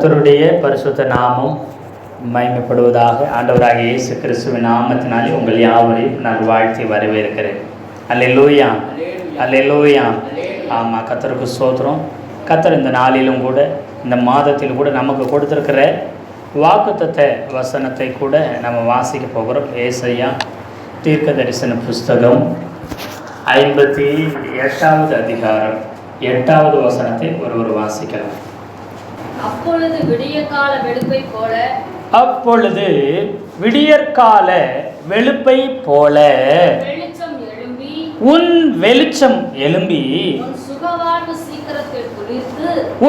கர்த்தருடைய பரிசுத்த நாமம் மகிமைப்படுவதாக. ஆண்டவராகிய இயேசு கிறிஸ்துவின் நாமத்தினாலே உங்கள் யாவரையும் நான் வாழ்த்தி வரவேற்கிறேன். அல்லேலூயா, அல்லேலூயா. ஆமாம், கர்த்தருக்கு ஸ்தோத்திரம். கர்த்தர் இந்த நாளிலும் கூட, இந்த மாதத்தில் கூட நமக்கு கொடுத்துருக்கிற வாக்குத்தத்த வசனத்தை கூட நம்ம வாசிக்க போகிறோம். ஏசாயா தீர்க்க தரிசன புஸ்தகம் 58வது அதிகாரம் 8வது வசனத்தை ஒருவர் வாசிக்கலாம். அப்பொழுது விடியற்கால வெளுப்பை போல உன் வெளிச்சம் எழும்பி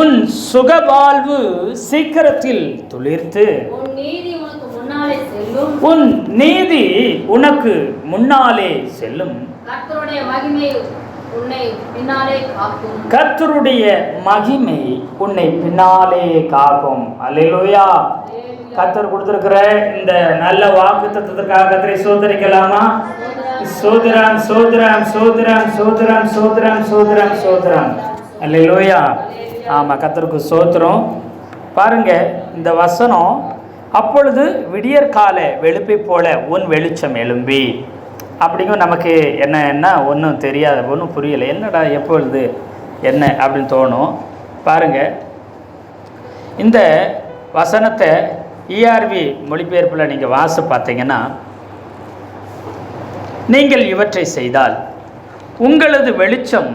உன் சுகவாழ்வு சீக்கிரத்தில் துளிர்த்து உன் நீதி உனக்கு முன்னாலே செல்லும். கர்த்தருடைய மகிமை உன்னை பின்னாலே காக்கும். அல்லேலூயா. கர்த்தர் கொடுத்திருக்கிற இந்த நல்ல வாக்குத்தத்தத்திற்காக கர்த்தரை சோதரிக்கலாமா? சோதரம் சோதரம் சோதரம் சோதரம் சோதரம் சோதரம் சோதரம். அல்லேலூயா. ஆமாம், கர்த்தருக்கு சோத்திரம். பாருங்க, இந்த வசனம் அப்பொழுது விடியற்கால வெளுப்பை போல உன் வெளிச்சம் எழும்பி அப்படிங்க. நமக்கு என்ன ஒன்றும் தெரியாது, ஒன்றும் புரியலை, என்னடா எப்பொழுது என்ன அப்படின்னு தோணும். பாருங்கள், இந்த வசனத்தை ERV மொழிபெயர்ப்பில் நீங்கள் வாசி பார்த்தீங்கன்னா, நீங்கள் இவற்றை செய்தால் உங்களது வெளிச்சம்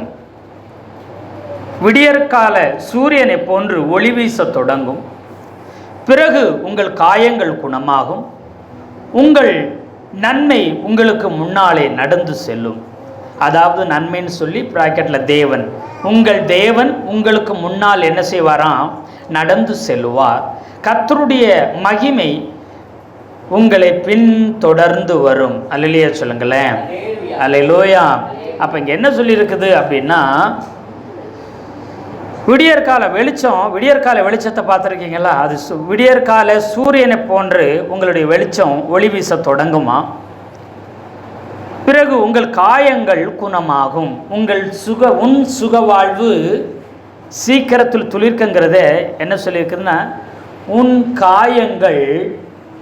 விடியற்கால சூரியனை போன்று ஒளி வீச தொடங்கும். பிறகு உங்கள் காயங்கள் குணமாகும். உங்கள் நன்மை உங்களுக்கு முன்னாலே நடந்து செல்லும். அதாவது நன்மைன்னு சொல்லி பிராக்கெட்டில் தேவன், உங்கள் தேவன் உங்களுக்கு முன்னால் என்ன செய்வாராம்? நடந்து செல்வார். கர்த்தருடைய மகிமை உங்களை பின் தொடர்ந்து வரும். அல்லேலூயா சொல்லுங்களேன். அல்லேலூயா. அப்போ இங்கே என்ன சொல்லியிருக்குது அப்படின்னா, விடியற்கால வெளிச்சத்தை பார்த்துருக்கீங்களா? அது விடியற்கால சூரியனை போன்று உங்களுடைய வெளிச்சம் ஒளி வீச தொடங்குமா. பிறகு உங்கள் காயங்கள் குணமாகும். உன் சுகவாழ்வு சீக்கிரத்தில் துளிர்க்குங்கிறத என்ன சொல்லியிருக்குதுன்னா, உன் காயங்கள்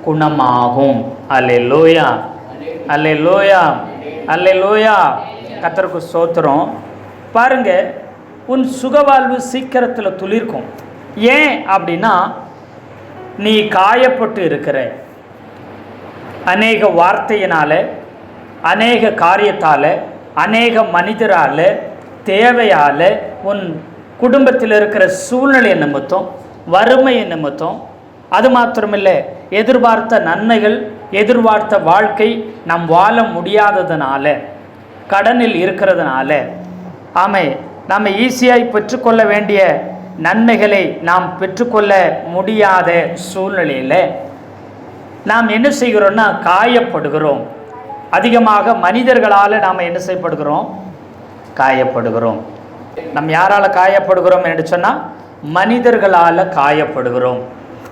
குணமாகும். அல்லேலூயா, அல்லேலூயா, அல்லேலூயா. கர்த்தருக்கு ஸ்தோத்திரம். பாருங்க, உன் சுகவாழ்வு சீக்கிரத்தில் துளிர்க்கும். ஏன் அப்படின்னா, நீ காயப்பட்டு இருக்கிற அநேக வார்த்தையினால், அநேக காரியத்தால், அநேக மனிதரால், தேவையால், உன் குடும்பத்தில் இருக்கிற சூழ்நிலை நிமித்தம், வறுமை நிமித்தம், அது மாத்திரமில்லை, எதிர்பார்த்த நன்மைகள், எதிர்பார்த்த வாழ்க்கை நாம் வாழ முடியாததுனால, கடனில் இருக்கிறதுனால, ஆமை நாம் ஈஸியாய் பெற்றுக்கொள்ள வேண்டிய நன்மைகளை நாம் பெற்றுக்கொள்ள முடியாத சூழ்நிலையில் நாம் என்ன செய்கிறோம்னா காயப்படுகிறோம். அதிகமாக மனிதர்களால் நாம் என்ன செய்யப்படுகிறோம்? காயப்படுகிறோம். நம்ம யாரால் காயப்படுகிறோம் என்று சொன்னால், மனிதர்களால் காயப்படுகிறோம்.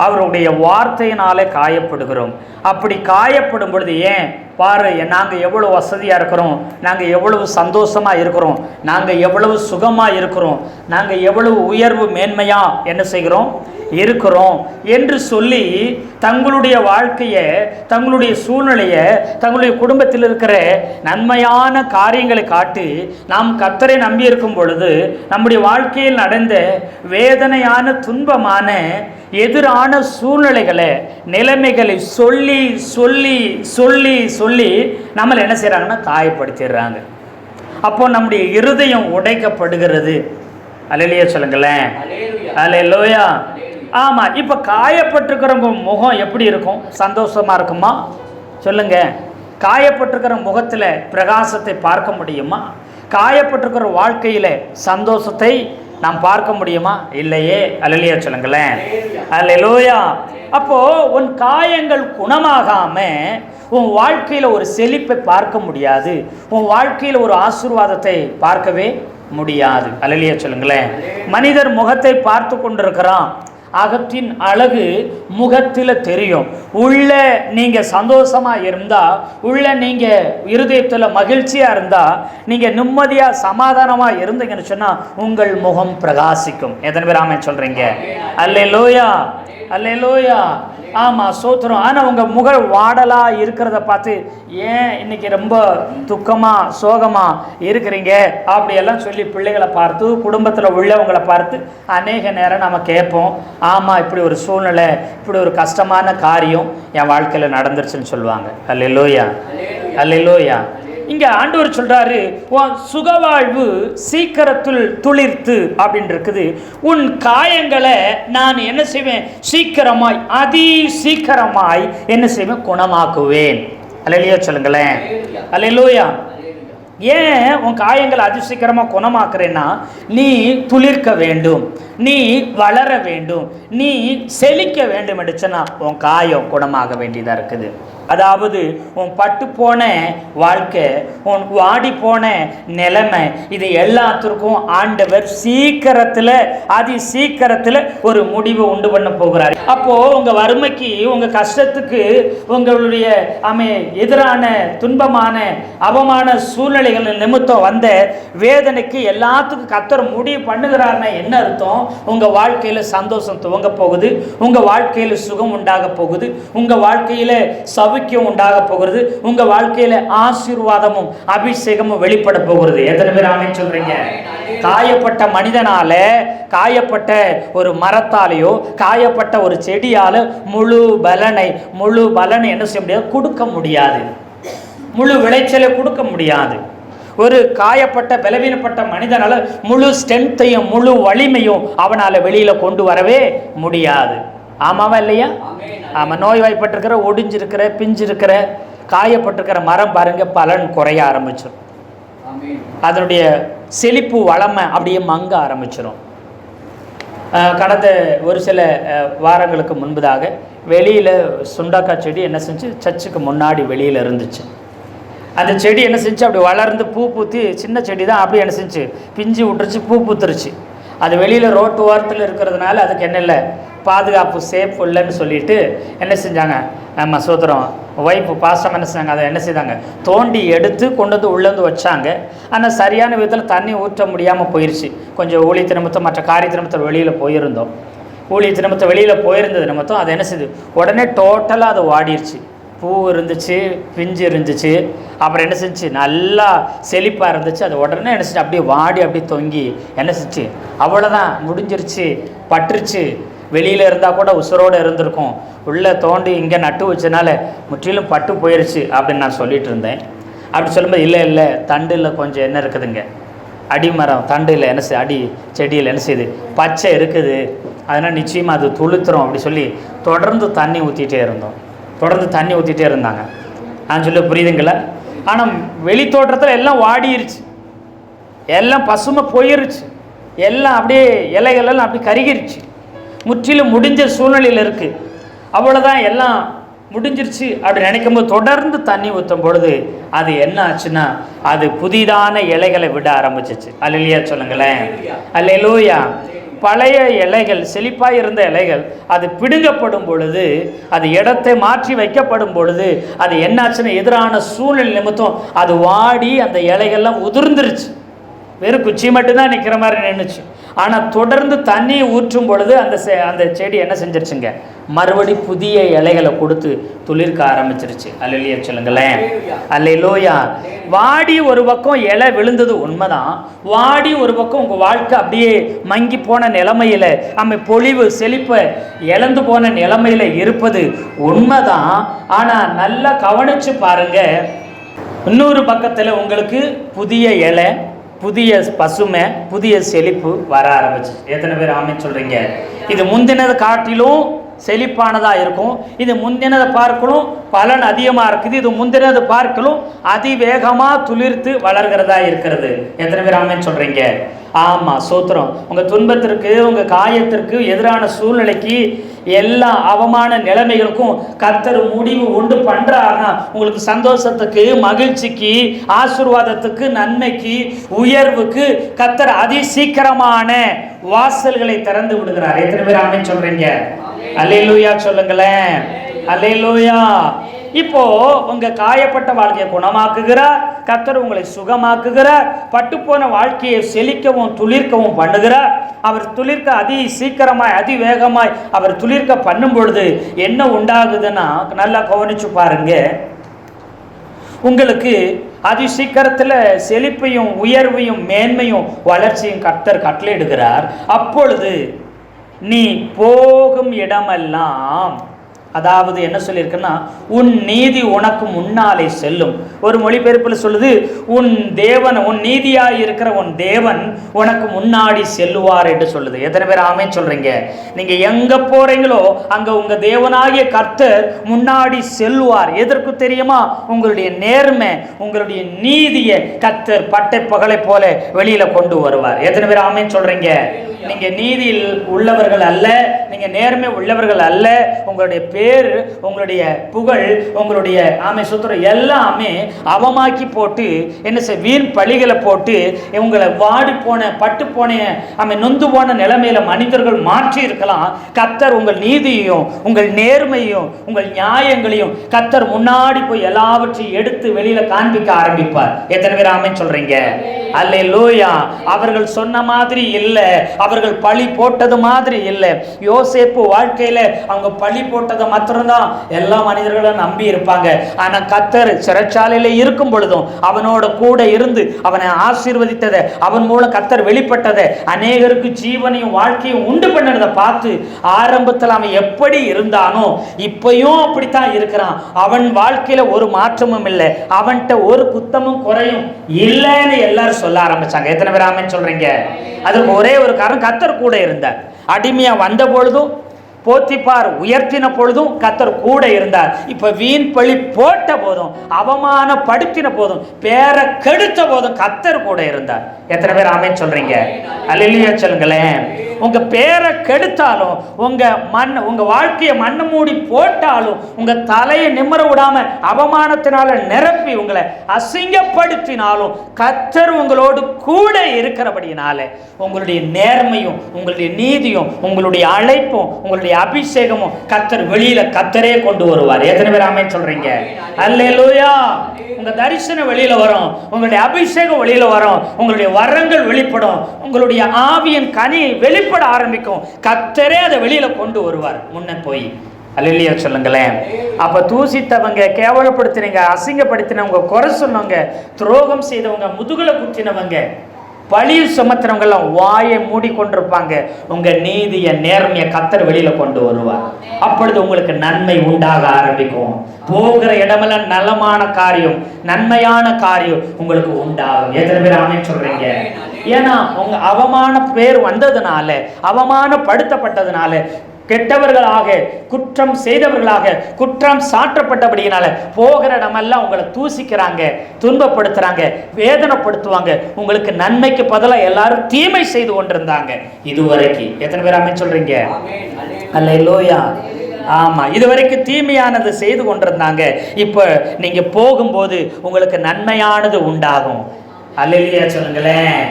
அவருடைய வார்த்தையினாலே காயப்படுகிறோம். அப்படி காயப்படும் பொழுது, ஏன் பாரு, நாங்கள் எவ்வளோ வசதியாக இருக்கிறோம், நாங்கள் எவ்வளவு சந்தோஷமாக இருக்கிறோம், நாங்கள் எவ்வளவு சுகமாக இருக்கிறோம், நாங்கள் எவ்வளவு உயர்வு மேன்மையாக என்ன செய்கிறோம் இருக்கிறோம் என்று சொல்லி தங்களுடைய வாழ்க்கையை, தங்களுடைய சூழ்நிலையை, தங்களுடைய குடும்பத்தில் இருக்கிற நன்மையான காரியங்களை காட்டி நாம் கர்த்தரை நம்பி இருக்கும் பொழுது நம்முடைய வாழ்க்கையில் நடந்த வேதனையான, துன்பமான, எதிரான சூழ்நிலைகளை, நிலைமைகளை சொல்லி சொல்லி சொல்லி சொல்லி நம்மளை என்ன செய்கிறாங்கன்னா காயப்படுத்திடுறாங்க. அப்போ நம்முடைய இருதயம் உடைக்கப்படுகிறது. அல்லேலூயா சொல்லுங்களேன். அல்லேலூயா. ஆமாம். இப்போ காயப்பட்டிருக்கிறவங்க முகம் எப்படி இருக்கும்? சந்தோஷமாக இருக்குமா? சொல்லுங்க. காயப்பட்டிருக்கிற முகத்தில் பிரகாசத்தை பார்க்க முடியுமா? காயப்பட்டிருக்கிற வாழ்க்கையில் சந்தோஷத்தை நாம் பார்க்க முடியுமா? இல்லையே. அல்லேலூயா சொல்லுங்களேன். அல்லேலூயா. அப்போது உன் காயங்கள் குணமாகாமல் உன் வாழ்க்கையில் ஒரு செழிப்பை பார்க்க முடியாது. உன் வாழ்க்கையில் ஒரு ஆசீர்வாதத்தை பார்க்கவே முடியாது. அல்லேலூயா சொல்லுங்களேன். மனிதர் முகத்தை பார்த்து கொண்டிருக்கிறான், அகத்தின் அழகு முகத்தில் தெரியும். உள்ள நீங்கள் சந்தோஷமாக இருந்தால், உள்ள நீங்கள் இருதயத்தில் மகிழ்ச்சியாக இருந்தால், நீங்கள் நிம்மதியாக சமாதானமாக இருந்தீங்கன்னு சொன்னால் உங்கள் முகம் பிரகாசிக்கும். எத்தனை பேர் ஆமென் சொல்கிறீங்க? அல்லேலூயா, அல்லேலூயா. ஆமாம், சோத்திரம். ஆனால் உங்கள் முக வாடலாக இருக்கிறத பார்த்து ஏன் இன்னைக்கு ரொம்ப துக்கமாக சோகமாக இருக்கிறீங்க அப்படியெல்லாம் சொல்லி பிள்ளைகளை பார்த்து, குடும்பத்தில் உள்ளவங்களை பார்த்து அநேக நேரம் நம்ம கேட்போம். ஆமாம், இப்படி ஒரு சூழ்நிலை, இப்படி ஒரு கஷ்டமான காரியம் என் வாழ்க்கையில் நடந்துருச்சுன்னு சொல்லுவாங்க. அல்லேலூயா, அல்லேலூயா. இங்கே ஆண்டவர் சொல்கிறாரு, உன் சுகவாழ்வு சீக்கிரத்தில் துளிர்த்து அப்படின்னு இருக்குது. உன் காயங்களை நான் என்ன செய்வேன்? சீக்கிரமாய், அதி சீக்கிரமாய் என்ன செய்வேன்? குணமாக்குவேன். அல்லேலூயா சொல்லுங்களேன். அல்லேலூயா. ஏன் உன் காயங்களை அதிசீக்கிரமாக குணமாக்குறேன்னா, நீ துளிர்க்க வேண்டும், நீ வளர வேண்டும், நீ செழிக்க வேண்டும் என்று சொன்னால் உன் காயம் குணமாக வேண்டியதாக இருக்குது. அதாவது உன் பட்டு போன வாழ்க்கை, உன் வாடி போன நிலைமை, இது எல்லாத்திற்கும் ஆண்டவர் சீக்கிரத்தில், அதி சீக்கிரத்தில் ஒரு முடிவு உண்டு பண்ண போகிறார். அப்போது உங்கள் வறுமைக்கு, உங்கள் கஷ்டத்துக்கு, உங்களுடைய எதிரான துன்பமான அவமான சூழ்நிலைகள் நிமித்தம் வந்த வேதனைக்கு எல்லாத்துக்கும் கர்த்தர் முடிவு பண்ணுகிறார்னா என்ன அர்த்தம்? உங்கள் வாழ்க்கையில் சந்தோஷம் துவங்க போகுது, உங்கள் வாழ்க்கையில் சுகம் உண்டாக போகுது, உங்கள் வாழ்க்கையில் சௌக்கியம் உண்டாக போகிறது, உங்க வாழ்க்கையில ஆசீர்வாதமும் அபிஷேகமும் வெளிப்பட போகிறது. எத்தனை பேர் ஆமென் சொல்றீங்க? காயப்பட்ட மனிதனால, காயப்பட்ட ஒரு மரத்தாலேயோ, காயப்பட்ட ஒரு செடியால முழு பலனை என்ன செய்ய முடியாது? கொடுக்க முடியாது. முழு விளைச்சலை கொடுக்க முடியாது. ஒரு காயப்பட்ட பலவீனப்பட்ட மனிதனால முழு ஸ்ட்ரென்த்தையும் முழு வலிமையும் அவனால வெளியில கொண்டு வரவே முடியாது. ஆமாவா இல்லையா? ஆமாம். நோய்வாய்ப்பட்டிருக்கிற, ஒடிஞ்சிருக்கிற, பிஞ்சிருக்கிற, காயப்பட்டிருக்கிற மரம் பாருங்க, பலன் குறைய ஆரம்பிச்சிடும். அதனுடைய செழிப்பு வளமை அப்படியே மங்க ஆரம்பிச்சிடும். கடந்த ஒரு சில வாரங்களுக்கு முன்பதாக வெளியில் சுண்டக்காய் செடி என்ன செஞ்சு, சர்ச்சுக்கு முன்னாடி வெளியில் இருந்துச்சு. அந்த செடி என்ன செஞ்சு அப்படி வளர்ந்து பூ பூத்தி, சின்ன செடி தான், அப்படி என்ன செஞ்சு பிஞ்சு விட்டுருச்சு, பூ பூத்துருச்சு. அது வெளியில் ரோட்டு ஓரத்தில் இருக்கிறதுனால அதுக்கு என்ன இல்லை, பாதுகாப்பு சேஃப் இல்லைன்னு சொல்லிட்டு என்ன செஞ்சாங்க, நம்ம சோதரம் ஒய்ஃபு பாசம் என்ன செஞ்சாங்க, அதை என்ன செய்தாங்க, தோண்டி எடுத்து கொண்டு வந்து உள்ளேருந்து வச்சாங்க. ஆனால் சரியான விதத்தில் தண்ணி ஊற்ற முடியாமல் போயிடுச்சு. கொஞ்சம் ஊழிய நிமித்தம் மற்ற காரிய நிமித்தம் வெளியில் போயிருந்தோம். ஊழிய நிமித்தம் வெளியில் போயிருந்தது நிமித்தம் அதை என்ன செய்யுது, உடனே டோட்டலாக அது வாடிடுச்சு. பூ இருந்துச்சு, பிஞ்சு இருந்துச்சு, அப்புறம் என்ன செஞ்சு நல்லா செழிப்பாக இருந்துச்சு. அது உடனே என்ன செஞ்சு அப்படியே வாடி அப்படியே தொங்கி என்ன செஞ்சு, அவ்வளோதான் முடிஞ்சிருச்சு, பட்டுருச்சு. வெளியில் இருந்தால் கூட உசுரோடு இருந்திருக்கும், உள்ளே தோண்டி இங்கே நட்டு வச்சனால முற்றிலும் பட்டு போயிடுச்சு அப்படின்னு நான் சொல்லிட்டு இருந்தேன். அப்படி சொல்லும்போது இல்லை தண்டில் கொஞ்சம் என்ன இருக்குதுங்க, அடிமரம் தண்டில் என்ன செய்ய, அடி செடியில் என்ன செய்யுது, பச்சை இருக்குது, அதனால் நிச்சயமாக அது துளுத்துறோம் அப்படி சொல்லி தொடர்ந்து தண்ணி ஊற்றிட்டே இருந்தோம். தொடர்ந்து தண்ணி ஊற்றிட்டே இருந்தாங்க. நான் சொல்ல புரியுதுங்களா? ஆனால் வெளி தோற்றத்தில் எல்லாம் வாடிருச்சு, எல்லாம் பசுமை போயிருச்சு, எல்லாம் அப்படியே இலைகளெல்லாம் அப்படி கருகிருச்சு, முற்றிலும் முடிஞ்ச சூழ்நிலையில் இருக்குது. அவ்வளோதான், எல்லாம் முடிஞ்சிருச்சு அப்படி நினைக்கும் போது தொடர்ந்து தண்ணி ஊற்றும் பொழுது அது என்ன ஆச்சுன்னா, அது புதிதான இலைகளை விட ஆரம்பிச்சிச்சு. அல்லேலூயா சொல்லுங்களேன். அல்லேலூயா. பழைய இலைகள், செழிப்பாக இருந்த இலைகள், அது பிடுங்கப்படும் பொழுது, அது இடத்தை மாற்றி வைக்கப்படும் பொழுது அது என்னாச்சுன்னா, எதிரான சூழ்நிலை நிமித்தம் அது வாடி அந்த இலைகள்லாம் உதிர்ந்துருச்சு. வெறும் குச்சி மட்டும்தான் நிற்கிற மாதிரி நின்றுச்சு. ஆனால் தொடர்ந்து தண்ணியை ஊற்றும் பொழுது அந்த செடி என்ன செஞ்சிருச்சுங்க, மறுபடி புதிய இலைகளை கொடுத்து துளிர்க்க ஆரம்பிச்சிருச்சு. அல்லேலூயா சொல்லுங்களேன். அல்லேலூயா. வாடி ஒரு பக்கம் இலை விழுந்தது உண்மைதான். வாடி ஒரு பக்கம் உங்கள் வாழ்க்கை அப்படியே மங்கி போன நிலைமையில், பொழிவு செழிப்பை இழந்து போன நிலைமையில் இருப்பது உண்மைதான். ஆனால் நல்லா கவனித்து பாருங்க, இன்னொரு பக்கத்தில் உங்களுக்கு புதிய இலை, புதிய பசுமை, புதிய செழிப்பு வர ஆரம்பிச்சு. எத்தனை பேர் ஆமென் சொல்கிறீங்க? இது முந்தினது காட்டிலும் செழிப்பானதாக இருக்கும். இது முந்தினதை பார்க்கணும் பலன் அதிகமாக இருக்குது. இது முந்தினதை பார்க்கலும் அதிவேகமாக துளிர்த்து வளர்கிறதா இருக்கிறது. எத்தனை பேர் ஆமென் சொல்கிறீங்க? ஆமாம், சோத்திரம். உங்கள் துன்பத்திற்கு, உங்கள் காயத்திற்கு, எதிரான சூழ்நிலைக்கு, எல்லா அவமான நிலைமைகளுக்கும் கர்த்தர் முடிவு உண்டு பண்ணுறாருன்னா உங்களுக்கு சந்தோஷத்துக்கு, மகிழ்ச்சிக்கு, ஆசீர்வாதத்துக்கு, நன்மைக்கு, உயர்வுக்கு கர்த்தர் அதிசீக்கிரமான வாசல்களை திறந்து விடுகிறார். எத்தனை பேர் ஆமென் சொல்றீங்க? அல்லேலூயா சொல்லுங்களேன். அல்லேலூயா. இப்போ உங்க காயப்பட்ட வாழ்க்கையை குணமாக்குகிறார். கர்த்தர் உங்களை சுகமாக்குகிறார். பட்டுப்போன வாழ்க்கையை செழிக்கவும் துளிர்க்கவும் பண்ணுகிறார். அவர் துளிர்க்க அதி சீக்கிரமாய், அதிவேகமாய் அவர் துளிர்க்க பண்ணும் பொழுது என்ன உண்டாகுதுன்னா, நல்லா கவனிச்சு பாருங்க, உங்களுக்கு அதி சீக்கிரத்தில் செழிப்பையும் உயர்வையும் மேன்மையும் வளர்ச்சியும் கர்த்தர் கட்டளையிடுகிறார். அப்பொழுது நீ போகும் இடமெல்லாம், அதாவது என்ன சொல்லியிருக்குன்னா, உன் நீதி உனக்கு முன்னாலே செல்லும். ஒரு மொழிபெயர்ப்பில் சொல்லுது, உன் தேவன், உன் நீதியாய் இருக்கிற உன் தேவன் உனக்கு முன்னாடி செல்லுவார் என்று சொல்லுது. எத்தனை பேர் ஆமென் சொல்றீங்க? நீங்க எங்க போறீங்களோ அங்க உங்க தேவனாகிய கர்த்தர் முன்னாடி செல்லுவார். எதற்கு தெரியுமா? உங்களுடைய நேர்மை, உங்களுடைய நீதியை கர்த்தர் பட்டை பகலை போல வெளியில கொண்டு வருவார். எத்தனை பேர் ஆமென் சொல்றீங்க? நீங்க நீதியில் உள்ளவர்கள் அல்ல, நீங்க நேர்மை உள்ளவர்கள் அல்ல. உங்களுடைய பேர், உங்களுடைய புகழ், உங்களுடைய ஆமை சுத்திரம் எல்லாமே அவமாக்கி போட்டு என்ன செய்ய, வீண் பழிகளை போட்டு உங்களை வாடி போன, பட்டு போன, ஆமை நொந்து போன நிலைமையில மனிதர்கள் மாற்றி இருக்கலாம். கர்த்தர் உங்கள் நீதியையும் உங்கள் நேர்மையும் உங்கள் நியாயங்களையும் கர்த்தர் முன்னாடி போய் எல்லாவற்றையும் எடுத்து வெளியில காண்பிக்க ஆரம்பிப்பார். எத்தனை பேர் ஆமென் சொல்றீங்க? அல்லேலூயா. அவர்கள் சொன்ன மாதிரி இல்லை, அவர்கள் பழி போட்டது மாதிரி இல்லை. யோசேப்பு வாழ்க்கையில அவங்க பழி போட்டதை மாத்திரம்தான் எல்லா மனிதர்களும் நம்பி இருப்பாங்க. ஆனா கர்த்தர் சிறைச்சாலையில இருக்கும் பொழுதும் அவனோட கூட இருந்து அவனை ஆசீர்வதித்ததை, அவன் மூலம் கர்த்தர் வெளிப்பட்டதை, அநேகருக்கு ஜீவனையும் வாழ்க்கையும் உண்டு பண்ணதை பார்த்து ஆரம்பத்தில் அவன் எப்படி இருந்தானோ இப்பயும் அப்படித்தான் இருக்கிறான். அவன் வாழ்க்கையில ஒரு மாற்றமும் இல்லை, அவன்கிட்ட ஒரு குத்தமும் குறையும் இல்லைன்னு எல்லாரும் சொல்ல ஆரம்பிச்சாங்க. எத்தனை பேர் ஆமென் சொல்றீங்க? அதற்கு ஒரே ஒரு காரணம், கர்த்தர் கூட இருந்தார். அடிமையா வந்த பொழுதும், போத்திபார் உயர்த்தின பொழுதும் கர்த்தர் கூட இருந்தார். இப்ப வீண் பழி போட்ட போதும், அவமானப்படுத்தின போதும், பேரை கெடுத்த போதும் கர்த்தர் கூட இருந்தார். எத்தனை பேர் ஆமென் சொல்றீங்க? அல்லேலூயா சொல்லுங்களேன். உங்க பேரை கெடுத்தாலும், உங்க வாழ்க்கையை மண்ணு மூடி போட்டாலும், உங்க தலையை நிம்மர விடாம அவமானத்தினால நிரப்பி உங்களை அசிங்கப்படுத்தினாலும் கர்த்தர் உங்களோடு கூட இருக்கிறபடினால உங்களுடைய நேர்மையும் உங்களுடைய நீதியும் உங்களுடைய அழைப்பும் உங்களுடைய அபிஷேகமும் கர்த்தர் வெளியில கர்த்தரே கொண்டு வருவார். எத்தனை பேர் ஆமென் சொல்றீங்க? அல்லேலூயா. உங்க தரிசனம் வெளியில வரும், உங்களுடைய அபிஷேகம் வெளியில வரும், உங்களுடைய வரங்கள் வெளிப்படும், உங்களுடைய ஆவியின் கனி வெளிப்பட ஆரம்பிக்கும். கர்த்தரே அதை வெளியில கொண்டு வருவார் முன்ன போய். அல்லேலூயா சொல்லுங்களேன். அப்ப தூசித்தவங்க, கேவலப்படுத்தினவங்க, அசிங்கப்படுத்தினவங்க, குறை சொன்னவங்க, துரோகம் செய்தவங்க, முதுகுல குத்தினவங்க, பழியை சுமத்துறவங்க எல்லாம் வாயை மூடி கொண்டிருப்பாங்க. உங்க நீதிய நேர்மையை கர்த்தர் வெளியில கொண்டு வருவார். அப்பொழுது உங்களுக்கு நன்மை உண்டாக ஆரம்பிக்கும். போகிற இடமெல்லாம் நலமான காரியம், நன்மையான காரியம் உங்களுக்கு உண்டாகும். எத்தனை பேர் ஆமென் சொல்றீங்க? ஏன்னா உங்க அவமான பேர் வந்ததுனால, அவமானப்படுத்தப்பட்டதுனால, கெட்டவர்களாக, குற்றம் செய்தவர்களாக, குற்றம் சாற்றப்பட்டபடியினால போகிற இடமெல்லாம் உங்களை தூசிக்கிறாங்க, துன்பப்படுத்துறாங்க, வேதனைப்படுத்துவாங்க. உங்களுக்கு நன்மைக்கு பதிலாக எல்லாரும் தீமை செய்து கொண்டிருந்தாங்க இதுவரைக்கும். எத்தனை பேர் ஆமென் சொல்றீங்க? அல்லேலூயா. ஆமா, இதுவரைக்கும் தீமையானது செய்து கொண்டிருந்தாங்க. இப்ப நீங்க போகும்போது உங்களுக்கு நன்மையானது உண்டாகும். அல்லேலூயா சொல்லுங்களேன்.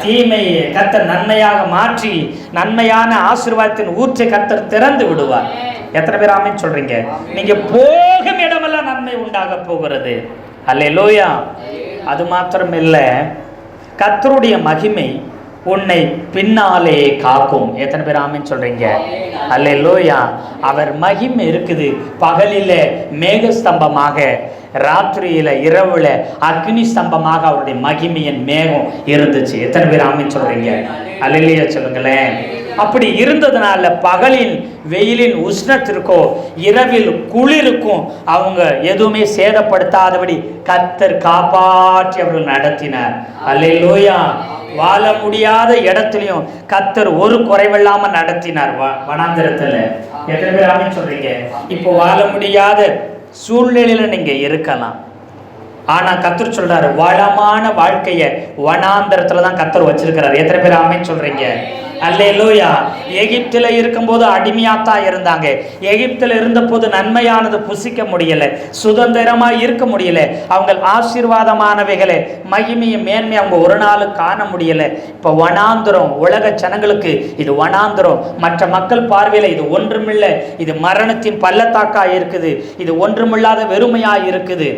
தீமையை கர்த்தர் நன்மையாக மாற்றி நன்மையான ஆசீர்வாதத்தின் ஊற்றை கர்த்தர் திறந்து விடுவார். எத்தனை பேர் ஆமென் சொல்றீங்க? நீங்க போகும் இடமெல்லாம் நன்மை உண்டாக போகிறது. அல்லேலூயா. அது மாத்திரம் இல்லை, கர்த்தருடைய மகிமை உன்னை பின்னாலே காக்கும். எத்தனை பேர் ஆமென் சொல்றீங்க? அல்லேலூயா. அவர் மகிமை இருக்குது. பகலில மேகஸ்தம்பமாக, ராத்திரியில இரவுல அக்னி ஸ்தம்பமாக அவருடைய மகிமையின் மேகம் இருந்துச்சு. எத்தனை பேர் ஆமென் சொல்றீங்க? அல்லேலூயா சொல்லுங்களேன். அப்படி இருந்ததுனால பகலின் வெயிலின் உஷ்ணத்திற்கோ இரவில் குளிருக்கும் அவங்க எதுவுமே சேதப்படுத்தாதபடி கர்த்தர் காப்பாற்றி அவர்கள் நடத்தினார். அல்லேலூயா. வாழ முடியாத இடத்துலையும் கர்த்தர் ஒரு குறைவில்லாம நடத்தினார். வனாந்திரத்துல எத்தனை பேர் ஆமென் சொல்றீங்க? இப்போ வாழ முடியாத சூழ்நிலையில நீங்க இருக்கலாம். ஆனா கர்த்தர் சொல்றாரு, வளமான வாழ்க்கைய வனாந்தரத்துல தான் கர்த்தர் வச்சிருக்கிறாரு. எத்தனை பேர் ஆமென் சொல்றீங்க? அல்லேலூயா. எகிப்தில இருக்கும்போது அடிமையாத்தான் இருந்தாங்க. எகிப்தில் இருந்த போது நன்மையானது புசிக்க முடியல, சுதந்திரமா இருக்க முடியல. அவங்க ஆசீர்வாதமானவைகளை மகிமையும் மேன்மை அவங்க ஒரு நாள் காண முடியல. இப்ப வனாந்திரம், உலக ஜனங்களுக்கு இது வனாந்திரம். மற்ற மக்கள் பார்வையில இது ஒன்றுமில்லை, இது மரணத்தின் பள்ளத்தாக்கா இருக்குது, இது ஒன்றுமில்லாத வெறுமையா இருக்குது.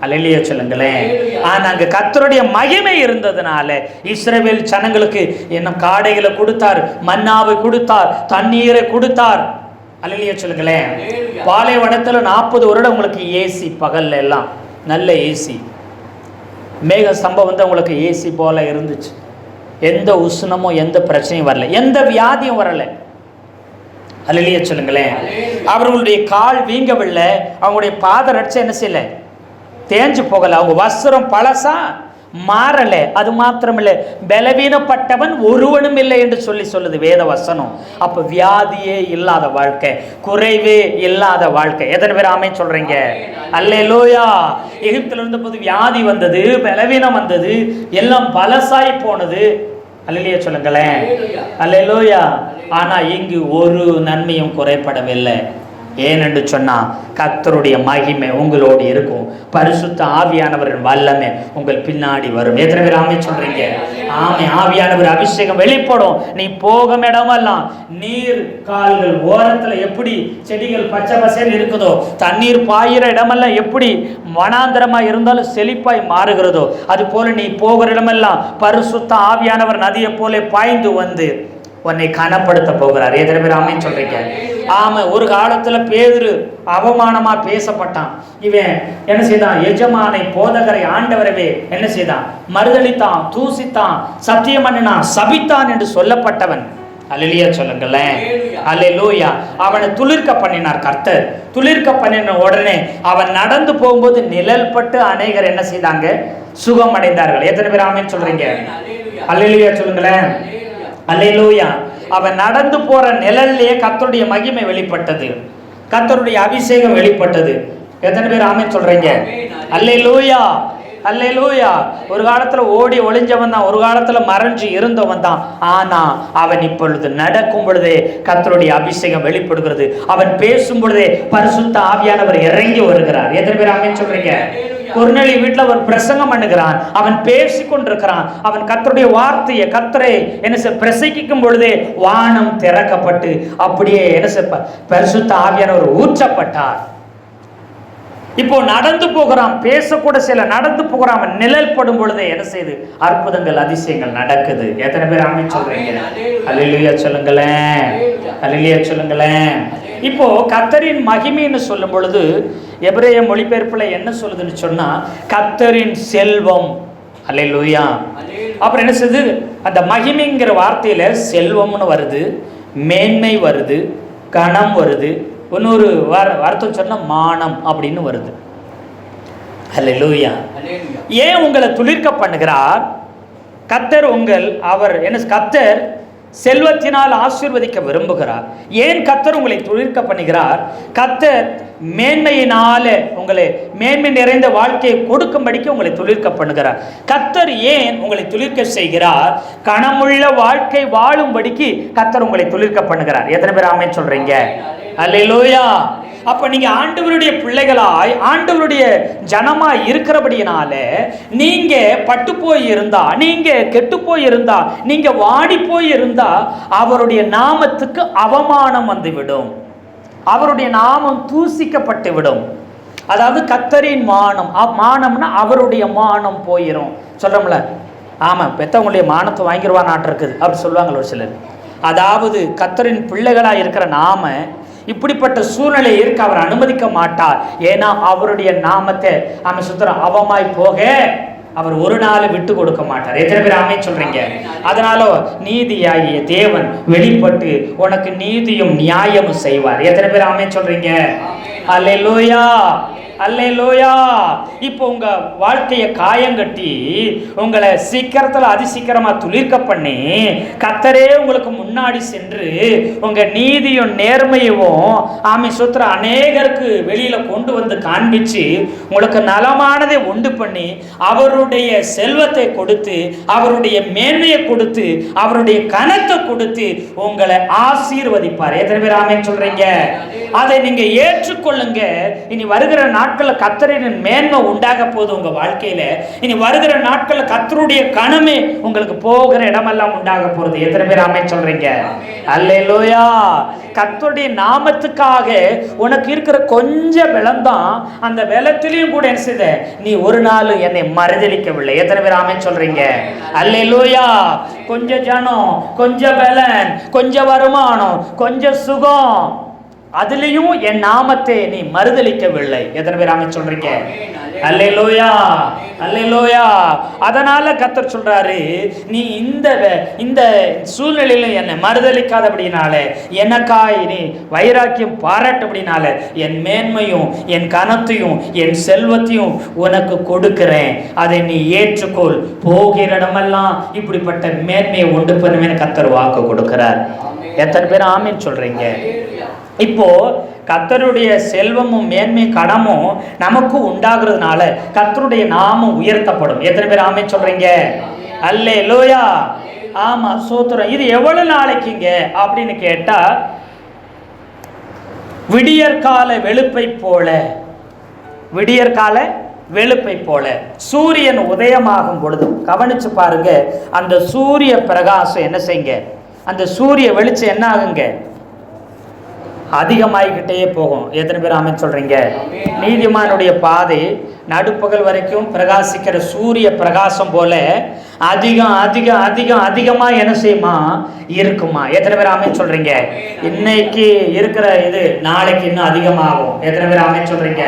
அல்லேலூயா சொல்லுங்களேன். ஆனா அங்க கர்த்தருடைய மகிமை இருந்ததுனால இஸ்ரவேல் ஜனங்களுக்கு என்ன காடைகளை கொடுத்தார், மன்னாவை கொடுத்தார், தண்ணீரை கொடுத்தார். அல்லேலூயா சொல்லுங்களேன். பாலைவனத்துல 40 வருடம் உங்களுக்கு ஏசி, பகல்ல எல்லாம் நல்ல ஏசி. மேக ஸ்தம்பம் உங்களுக்கு ஏசி போல இருந்துச்சு. எந்த உஷ்ணமும் எந்த பிரச்சனையும் வரல, எந்த வியாதியும் வரல. அல்லேலூயா சொல்லுங்களேன். அவர்களுடைய கால் வீங்கவில்லை, அவங்களுடைய பாத ரட்சை என்ன செய்யல, தேஞ்சு போகல. அவங்க வஸ்திரம் பழசா மாறல. அது மாத்திரமில்லை, பலவீனப்பட்டவன் ஒருவனும் இல்லை என்று சொல்லுது வேத வசனம். அப்ப வியாதியே இல்லாத வாழ்க்கை, குறைவே இல்லாத வாழ்க்கை. எத்தனை பேர் ஆமென் சொல்றீங்க? அல்லேலூயா. எகிப்தில் இருந்த போது வியாதி வந்தது, பலவீனம் வந்தது, எல்லாம் பலசாய் போனது. அல்லேலூயா சொல்லுங்களேன். அல்லேலூயா. ஆனா இங்கு ஒரு நன்மையும் குறைபடவில்லை. ஏனென்று சொன்னா கர்த்தருடைய மகிமை உங்களோடு இருக்கும். பரிசுத்த ஆவியானவரின் வல்லமை உங்கள் பின்னாடி வரும். எத்தனை பேர் ஆமென் சொல்றீங்க? ஆமே. ஆவியானவர் அபிஷேகம் வெளிப்படும். நீ போகும் இடமெல்லாம் நீர் கால்கள் ஓரத்துல எப்படி செடிகள் பச்சை பசேல் இருக்குதோ, தண்ணீர் பாயிற இடமெல்லாம் எப்படி வனாந்தரமா இருந்தாலும் செழிப்பாய் மாறுகிறதோ, அது போல நீ போகிற இடமெல்லாம் பரிசுத்த ஆவியானவர் நதியை போல பாய்ந்து வந்து உன்னை கனப்படுத்த போகிறார். எத்தனை பேர் ஆமென் சொல்றீங்க? ஆமா. ஒரு காலத்துல பேதுரு அவமானமா பேசப்பட்டான். இவன் என்ன செய்தான்? எஜமானை, போதகரை, ஆண்டவரவே என்ன செய்தான்? மறுதளித்தான், தூசித்தான், சத்தியம் பண்ணினான், சபித்தான் என்று சொல்லப்பட்டவன். அல்லேலூயா சொல்லுங்களேன். அல்லேலூயா. அவனை துளிர்க்க பண்ணினார் கர்த்தர். துளிர்க்க பண்ணின உடனே அவன் நடந்து போகும்போது நிழல் பட்டு அநேகர் என்ன செய்தாங்க? சுகம் அடைந்தார்கள். எத்தனை பேர் ஆமென் சொல்றீங்க? அல்லேலூயா சொல்லுங்களேன். அல்லேலூயா. அவன் நடந்து போற நிழல்லையே கர்த்தருடைய மகிமை வெளிப்பட்டது, கர்த்தருடைய அபிஷேகம் வெளிப்பட்டது. எத்தனை பேர் ஆமென் சொல்றீங்க? அல்லேலூயா. அல்லேலூயா. ஒரு காலத்துல ஓடி ஒளிஞ்சவன் தான், ஒரு காலத்துல மறைஞ்சு இருந்தவன் தான். ஆனா அவன் இப்பொழுது நடக்கும் பொழுதே கர்த்தருடைய அபிஷேகம் வெளிப்படுகிறது. அவன் பேசும் பொழுதே பரிசுத்த ஆவியானவர் இறங்கி வருகிறார். எத்தனை பேர் ஆமென் சொல்றீங்க? கொர்நேலிய வீட்டுல ஒரு பிரசங்கம் பண்ணுகிறான், அவன் பேசி கொண்டிருக்கிறான். அவன் கர்த்தருடைய வார்த்தையை, கர்த்தரை என்ன பிரசங்கிக்கும் பொழுதே வானம் திறக்கப்பட்டு அப்படியே என்ன பரிசுத்த ஆவியானவர் ஊற்றப்பட்டார். இப்போ நடந்து போகிறான், பேசக்கூட சில நடந்து போகிறான். அவன் நிழல் படும் பொழுதே என்ன செய்து அற்புதங்கள், அதிசயங்கள் நடக்குது. எத்தனை பேர் ஆமென் சொல்றீங்க? அல்லேலூயா சொல்லுங்களேன். அல்லேலூயா சொல்லுங்களேன். இப்போ கர்த்தரின் மகிமைன்னு சொல்லும் பொழுது எபிரேய மொழிபெயர்ப்புல என்ன சொல்லுதுன்னு சொன்னா கர்த்தரின் செல்வம். அல்லேலூயா. அப்புறம் என்ன செய்யுது? அந்த மகிமைங்கிற வார்த்தையில செல்வம்னு வருது, மேன்மை வருது, கணம் வருது, இன்னொரு வார்த்தை சொன்னா மானம் அப்படின்னு வருது. அல்லேலூயா. ஏன் உங்களை துளிர்க்க பண்ணுகிறார் கர்த்தர்? அவர் என்ன? கர்த்தர் செல்வத்தினால் ஆசீர்வதிக்க விரும்புகிறார். ஏன் கர்த்தர் உங்களை துளிர்க்க பண்ணுகிறார்? கர்த்தர் மேன்மையினால உங்களை மேன்மை நிறைந்த வாழ்க்கையை கொடுக்கும்படிக்கு உங்களை துளிர்க்க பண்ணுகிறார். கர்த்தர் ஏன் உங்களை துளிர்க்க செய்கிறார்? கனமுள்ள வாழ்க்கை வாழும்படிக்கு கர்த்தர் உங்களை துளிர்க்க பண்ணுகிறார். எத்தனை பேர் ஆமென் சொல்றீங்க? அல்லேலூயா. அப்ப நீங்க ஆண்டவருடைய பிள்ளைகளாய், ஆண்டவருடைய ஜனமாய் இருக்கிறபடியினால நீங்க பட்டு போய் இருந்தா, நீங்க கெட்டு போய் இருந்தா, நீங்க வாடி போய் இருந்தா அவருடைய நாமத்துக்கு அவமானம் வந்துவிடும், அவருடைய நாமம் தூசிக்கப்பட்டு விடும். அதாவது கர்த்தரின் மானம், மானம்னா அவருடைய மானம் போயிடும். சொல்றோம்ல, ஆமா பெத்தவங்களுடைய மானத்தை வாங்கிடுவா நாட்டு இருக்குது அப்படி சொல்லுவாங்க ஒரு சிலர். அதாவது கர்த்தரின் பிள்ளைகளா இருக்கிற நாம இப்படிப்பட்ட சூழ்நிலை இருக்க அவர் அனுமதிக்க மாட்டார். ஏன்னா அவருடைய நாமத்தை ஆமென் சுத்தரம் அவமாய் போக அவர் ஒரு நாள் விட்டு கொடுக்க மாட்டார். எத்தனை பேர் ஆமென் சொல்றீங்க? அதனால நீதியாகிய தேவன் வெளிப்பட்டு உனக்கு நீதியும் நியாயமும் செய்வார். எத்தனை பேர் ஆமென் சொல்றீங்க? அல்லேலூயா. அல்லேலூயா. இப்போ உங்க வாழ்க்கையை காயங்கட்டி உங்களை சீக்கிரத்தில் அதிசீக்கிரமா துளிர்க்க பண்ணி கர்த்தரே உங்களுக்கு முன்னாடி சென்று உங்க நீதியும் நேர்மையும் ஆமை சுத்திர அநேகருக்கு வெளியில கொண்டு வந்து காண்பிச்சு உங்களுக்கு நலமானதை உண்டு பண்ணி அவருடைய செல்வத்தை கொடுத்து அவருடைய மேன்மையை கொடுத்து அவருடைய கனத்தை கொடுத்து உங்களை ஆசீர்வதிப்பார். எத்தனை பேர் ஆமென் சொல்றீங்க? அதை நீங்க ஏற்றுக்கொள்ளுங்க. இனி வருகிற நாட்களில் கர்த்தரின் மேன்மை உண்டாக போகுது உங்க வாழ்க்கையில. இனி வருகிற நாட்களில் கர்த்தருடைய கனமே உங்களுக்கு போகிற இடமெல்லாம் உண்டாக போறது. எத்தனை பேர் ஆமென் சொல்றீங்க? அல்லேலூயா. கர்த்தருடைய நாமத்துக்காக உனக்கு இருக்கிற கொஞ்சம் பலம்தான், அந்த பலத்திலையும் கூட என்ன செய்த நீ ஒரு நாள் என்னை மறுதலிக்கவில்லை. எத்தனை பேர் ஆமென் சொல்றீங்க? அல்லேலூயா. கொஞ்சம் ஜனம், கொஞ்சம் பலன், கொஞ்சம் வருமானம், கொஞ்சம் சுகம், அதுலயும் என் நாமத்தை நீ மறுதலிக்கவில்லை. எத்தனை பேர் ஆமென் சொல்றீங்க? அல்லேலூயா, அல்லேலூயா. அதனால கர்த்தர் சொல்றாரு, நீ இந்த சூழ்நிலையில என்னை மறுதலிக்காதபடினால, எனக்காய் நீ வைராக்கியம் பாராட்டபடினால என் மேன்மையும் என் கனத்தையும் என் செல்வத்தையும் உனக்கு கொடுக்கிறேன். அதை நீ ஏற்றுக்கொள். போகிற இடமெல்லாம் இப்படிப்பட்ட மேன்மையை உண்டு பண்ணுவேன்னு கர்த்தர் வாக்கு கொடுக்கிறார். எத்தனை பேர் ஆமென் சொல்றீங்க? இப்போ கர்த்தருடைய செல்வமும் மேன்மை கடமும் நமக்கு உண்டாகிறதுனால கர்த்தருடைய நாமம் உயர்த்தப்படும். எத்தனை பேர் ஆமென் சொல்றீங்க? அல்லேலூயா. ஆமா, சோத்திரம். இது எவ்வளவு நாளைக்குங்க அப்படின்னு கேட்டா, விடியற்கால வெளுப்பை போல, விடியற்கால வெளுப்பை போல சூரியன் உதயமாகும் பொழுது கவனிச்சு பாருங்க, அந்த சூரிய பிரகாசம் என்ன செய்யுங்க, அந்த சூரிய வெளிச்சம் என்ன ஆகுங்க, அதிகமாகிக்கிட்டே போகும். எத்தனை பேர் ஆமென் சொல்றீங்க? நீதிமானுடைய பாதை நடுப்பகல் வரைக்கும் பிரகாசிக்கிற சூரிய பிரகாசம் போல அதிகம் அதிகம் அதிகம் அதிகமா என்ன செய்யுமா இருக்குமா? எத்தனை பேர் ஆமென் சொல்றீங்க? இன்னைக்கு இருக்கிற இது நாளைக்கு இன்னும் அதிகமாகும். எத்தனை பேர் ஆமென் சொல்றீங்க?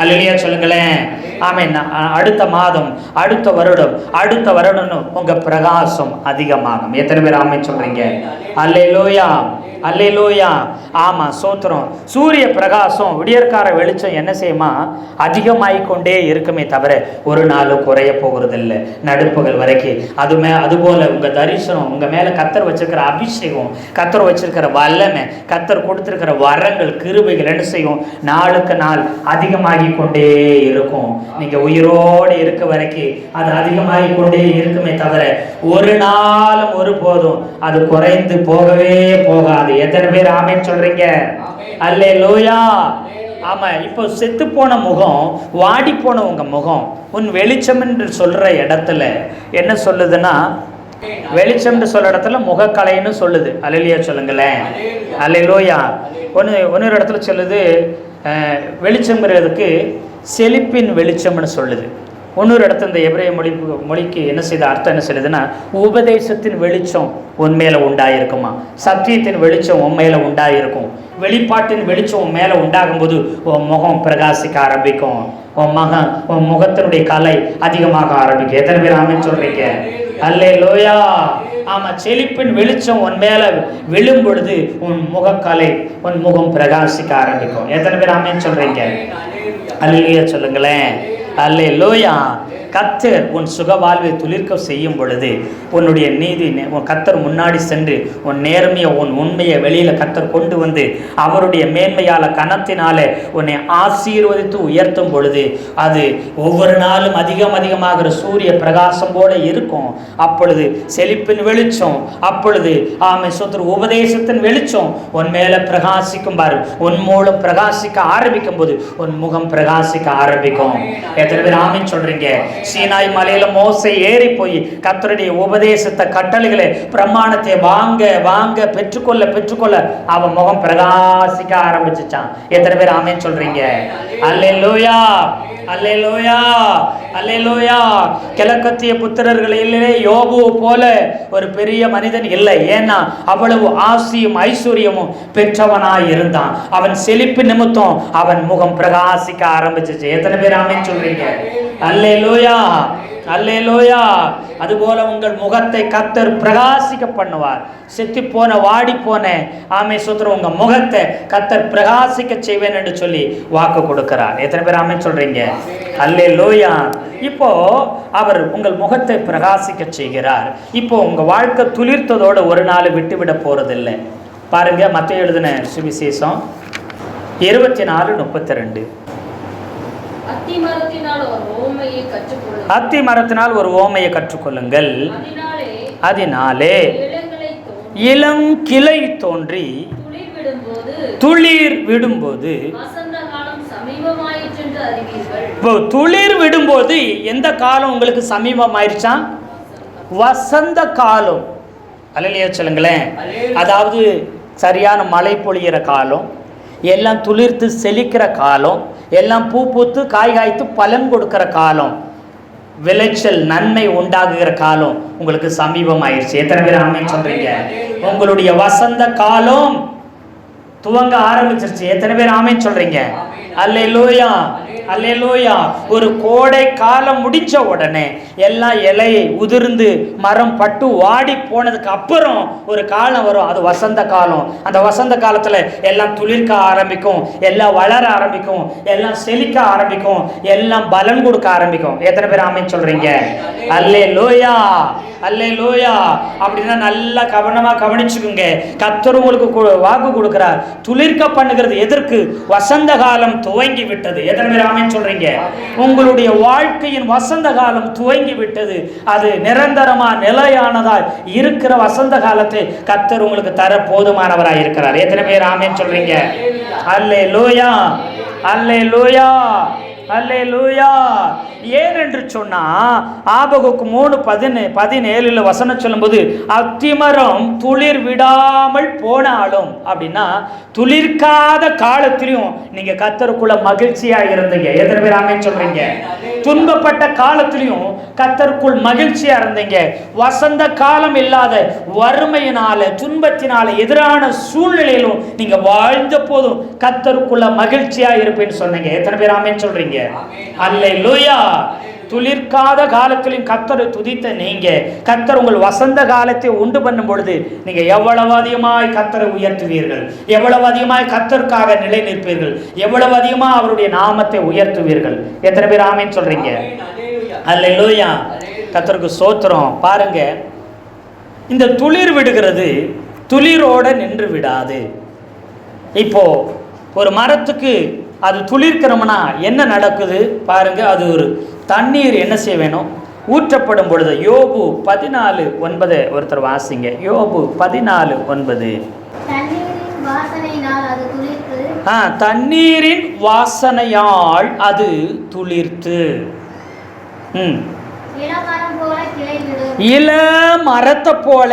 அல்லேலூயா சொல்லுங்களேன். ஆமென். அடுத்த மாதம், அடுத்த வருடம் உங்க பிரகாசம் அதிகமாகும். எத்தனை பேர் ஆமென் சொல்றீங்க? அல்லேலூயா, அல்லேலூயா. ஆமா, சோத்திரம். சூரிய பிரகாசம் விடியற்கார வெளிச்சம் என்ன செய்யுமா அதிகமாகிக்கொண்டே இருக்குமே தவிர ஒரு நாள் குறைய போகிறது இல்லை, நடுப்பகல் வரைக்கும். அதுபோல உங்க தரிசனம், உங்க மேல கர்த்தர் வச்சிருக்கிற அபிஷேகம், கர்த்தர் வச்சிருக்கிற வல்லமை, கர்த்தர் கொடுத்திருக்கிற வரங்கள், கிருபைகள் என்ன செய்யும், நாளுக்கு நாள் அதிகமாகி கொண்டே இருக்கும். நீங்க உயிரோடு இருக்க வரைக்கும் அது அதிகமாகி கொண்டே இருக்குமே தவிர ஒரு நாளும் ஒரு போதும் அது குறைந்து போகவே போகாது. எத்தனை பேர் ஆமென் சொல்றீங்க? அல்லேலூயா. ஆமா. இப்போ செத்து போன முகம், வாடி போன உங்க முகம் உன் வெளிச்சம் என்று சொல்ற இடத்துல என்ன சொல்லுதுன்னா, வெளிச்சம் சொல்ற இடத்துல முகக்கலைன்னு சொல்லுது. அல்லேலூயா சொல்லுங்களேன். அல்லேலூயா. ஒன்னொரு இடத்துல சொல்லுது வெளிச்சம்ங்கிறதுக்கு செழிப்பின் வெளிச்சம்னு சொல்லுது. இன்னொரு இடத்துல இந்த எபிரேய மொழிக்கு என்ன செய்த அர்த்தம் என்ன சொல்லுதுன்னா, உபதேசத்தின் வெளிச்சம் உண்மையில உண்டாயிருக்குமா, சத்தியத்தின் வெளிச்சம் உண்மையில உண்டாயிருக்கும், வெளிப்பாட்டின் வெளிச்சம் உன் மேல உண்டாகும் போது உன் முகம் பிரகாசிக்க ஆரம்பிக்கும், உன் முகத்தினுடைய கலை அதிகமாக ஆரம்பிக்கும். எத்தனை பேர் ஆமென் சொல்றீங்க? அல்லேலூயா. ஆமா, செழிப்பின் வெளிச்சம் உன் மேல விழும் பொழுது உன் முகக்கலை, உன் முகம் பிரகாசிக்க ஆரம்பிக்கும். எத்தனை பேர் ஆமென் சொல்றீங்க? அல்லேலூயா சொல்லுங்களேன். அல்லேலூயா. கர்த்தர் உன் சுக வாழ்வை துளிர்க்க செய்யும் பொழுது உன்னுடைய நீதி, உன் கர்த்தர் முன்னாடி சென்று உன் நேர்மையை, உன் உண்மையை வெளியில கர்த்தர் கொண்டு வந்து அவருடைய மேன்மையால கனத்தினால உன்னை ஆசீர்வதித்து உயர்த்தும் பொழுது அது ஒவ்வொரு நாளும் அதிகமாகிற சூரிய பிரகாசம் போல இருக்கும். அப்பொழுது செழிப்பின் வெளிச்சம், அப்பொழுது ஆமை சொத்து உபதேசத்தின் வெளிச்சம் உன் மேல பிரகாசிக்கும் பாரு. உன் மூலம் பிரகாசிக்க ஆரம்பிக்கும் போது உன் முகம் பிரகாசிக்க ஆரம்பிக்கும். எத்தனை பேர் ஆமென் சொல்றீங்க? சீனாய் மலையில மோசே ஏறி போய் கர்த்தருடைய உபதேசத்தை, கட்டளைகளை, பிரமாணத்தை வாங்க பெற்றுக்கொள்ள அவன் முகம் பிரகாசிக்க ஆரம்பிச்சுச்சான். எத்தனை பேர் ஆமென் சொல்றீங்க? அல்லேலூயா, அல்லேலூயா, அல்லேலூயா. கிழக்கத்திய புத்திரர்களிலே யோபு போல ஒரு பெரிய மனிதன் இல்லை. ஏன்னா அவ்வளவு ஆசியும் ஐஸ்வர்யமும் பெற்றவனாய் இருந்தான். அவன் செழிப்பு நிமித்தம் அவன் முகம் பிரகாசிக்க ஆரம்பிச்சிச்சு. எத்தனை பேர் ஆமென் சொல்றீங்க? அல்லேலூயா, அல்லேலூயா. அதுபோல உங்கள் முகத்தை கர்த்தர் பிரகாசிக்க பண்ணுவார். செத்து போன வாடி போன ஆமே சோத்திரம் உங்க முகத்தை கர்த்தர் பிரகாசிக்க செய்வேன் என்று சொல்லி வாக்கு கொடுக்கிறார். எத்தனை பேர் ஆமே சொல்றீங்க? அல்லேலூயா. இப்போ அவர் உங்கள் முகத்தை பிரகாசிக்க செய்கிறார். இப்போ உங்க வாழ்க்கை துளிர்த்ததோடு ஒரு நாள் விட்டுவிட போறதில்லை. பாருங்க, மத்தேயு எழுதின சுவிசேஷம் 24:32. அத்தி மரத்தினால் ஒரு ஓமையை கற்றுக்கொள்ளுங்கள். அதனாலே இளங்கிளை தோன்றி துளிர் விடும்போது, துளிர் விடும்போது எந்த காலம் உங்களுக்கு சமீபமாயிருச்சா? வசந்த காலம். அல்லேலூயா சொல்லுங்களேன். அதாவது சரியான மழை பொழிகிற காலம், எல்லாம் துளிர்த்து செழிக்கிற காலம், எல்லாம் பூ பூத்து காய் காய்த்து பலன் கொடுக்கிற காலம், விளைச்சல் நன்மை உண்டாகுகிற காலம் உங்களுக்கு சமீபம் ஆயிடுச்சு. எத்தனை பேர் ஆமென் சொல்றீங்க? உங்களுடைய வசந்த காலம் துவங்க ஆரம்பிச்சிருச்சு. எத்தனை பேர் ஆமென் சொல்றீங்க? அல்லேலூயா, அல்லேலூயா. ஒரு கோடை காலம் முடிச்ச உடனே எல்லாம் இலையை உதிர்ந்து மரம் பட்டு வாடி போனதுக்கு அப்புறம் ஒரு காலம் வரும், அது வசந்த காலம். அந்த வசந்த காலத்துல எல்லாம் துளிர்க்க ஆரம்பிக்கும், எல்லாம் வளர ஆரம்பிக்கும், எல்லாம் செழிக்க ஆரம்பிக்கும், எல்லாம் பலன் கொடுக்க ஆரம்பிக்கும். எத்தனை பேர் ஆமென் சொல்றீங்க? அல்லேலூயா, அல்லேலூயா. அப்படின்னா நல்லா கவனமா கவனிச்சுக்குங்க. கர்த்தர் உங்களுக்கு வாக்கு கொடுக்கிறார். துளிர்க்க பண்ணுகிறது எதற்கு? வசந்த காலம் துவங்கி விட்டது. எத்தனை பேர் ஆமென் சொல்றீங்க? உங்களுடைய வாழ்க்கையின் வசந்த காலம் துவங்கி விட்டது. அது நிரந்தரமா நிலையானதா இருக்கிற வசந்த காலத்தை கர்த்தர் உங்களுக்கு தர போதுமானவராய் இருக்கிறார். எத்தனை பேர் ஆமென் சொல்றீங்க? அல்லேலூயா, அல்லேலூயா, அல்லேலூயா. ஏன் என்று சொன்னா ஆபகுக்கு 3:17 வசனம் சொல்லும்போது, அத்திமரம் துளிர் விடாமல் போனாலும், அப்படின்னா துளிர்க்காத காலத்திலையும் நீங்க கர்த்தருக்குள்ள மகிழ்ச்சியா இருந்தீங்க. எத்தனை பேர் ஆமென் சொல்றீங்க? துன்பப்பட்ட காலத்திலையும் கர்த்தருக்குள் மகிழ்ச்சியா இருந்தீங்க. வசந்த காலம் இல்லாத வறுமையினால துன்பத்தினால எதிரான சூழ்நிலையிலும் நீங்க வாழ்ந்த போதும் கர்த்தருக்குள்ள மகிழ்ச்சியா இருப்பேன்னு சொன்னீங்க. எத்தனை பேர் ஆமென் சொல்றீங்க? அல்லேலூயா. துளிர்க்காத காலத்திலும் கர்த்தரை துதித்த நீங்க, கர்த்தர் உங்கள் வசந்த காலத்தை உண்டு பண்ணும் பொழுது நீங்க எவ்வளவு அதிகமாய் கர்த்தரை உயர்த்துவீர்கள், எவ்வளவு அதிகமாய் கர்த்தருக்காக நிலை நிற்பீர்கள், எவ்வளவு அதிகமா அவருடைய நாமத்தை உயர்த்துவீர்கள். எத்தனை பேர் ஆமென் சொல்றீங்க? அல்லேலூயா. கர்த்தருக்கு ஸ்தோத்திரம். பாருங்க, இந்த துளிர் விடுகிறது துளிரோட நின்று விடாது. இப்போ ஒரு மரத்துக்கு அது துளிர்க்கிறோம்னா என்ன நடக்குது பாருங்க. அது ஒரு தண்ணீர் என்ன செய்ய வேணும்? ஊற்றப்படும் பொழுது. யோபு 14:9 ஒருத்தர் வாசிங்க. யோபு 14:9. தண்ணீரின் வாசனையால் அது துளிர்த்து இள மரத்தை போல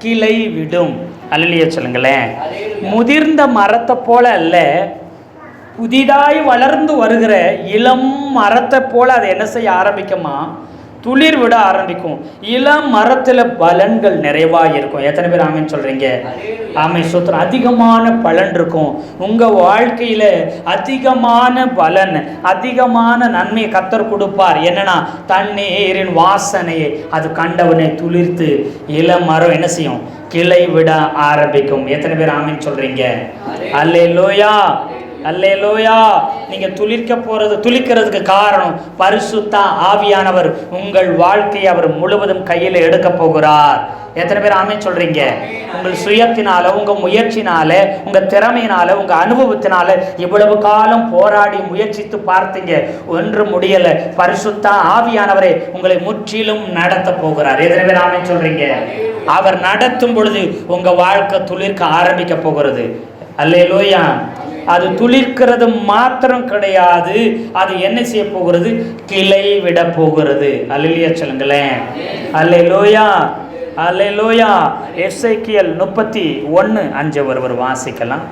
கிளை விடும். அல்லேலூயா சொல்லுங்களேன். முதிர்ந்த மரத்தை போல அல்ல, புதிதாய் வளர்ந்து வருகிற இளம் மரத்தை போல அதை என்ன செய்ய ஆரம்பிக்குமா? துளிர் விட ஆரம்பிக்கும். இளம் மரத்துல பலன்கள் நிறைவாக இருக்கும். எத்தனை பேர் ஆமென் சொல்றீங்க? ஆமென் சூத்திரம். அதிகமான பலன் இருக்கும் உங்க வாழ்க்கையில. அதிகமான பலன், அதிகமான நன்மை கர்த்தர் கொடுப்பார். என்னன்னா தண்ணீரின் வாசனையை அது கண்டவனை துளிர்த்து இளம் மரம் என்ன செய்யும்? கிளை விட ஆரம்பிக்கும். எத்தனை பேர் ஆமென் சொல்றீங்க? அல்லேலூயா, அல்லேலூயா. நீங்க துளிக்கிறதுக்கு காரணம் பரிசுத்த ஆவியானவர் உங்கள் வாழ்க்கையை அவர் முழுவதும் கையில் எடுக்க போகிறார். எத்தனை பேர் ஆமென் சொல்றீங்க? உங்கள் சுயத்தினால, உங்க முயற்சினால, உங்க திறமையினால, உங்க அனுபவத்தினால இவ்வளவு காலம் போராடி முயற்சித்து பார்த்தீங்க, ஒன்று முடியல. பரிசுத்த ஆவியானவரே உங்களை முற்றிலும் நடத்த போகிறார். எத்தனை பேர் ஆமென் சொல்றீங்க? அவர் நடத்தும் பொழுது உங்க வாழ்க்கை துளிர்க்க ஆரம்பிக்க போகிறது. அல்லேலூயா. அது துளிர்க்கிறது மாத்திரம் கிடையாது, அது என்ன செய்ய போகிறது? கிளை விட போகிறது. அல்லேலூயா சொல்லுங்களேன். அல்லேலூயா, அல்லேலூயா. எசேக்கியேல் 31:5 ஒருவர் வாசிக்கலாம்.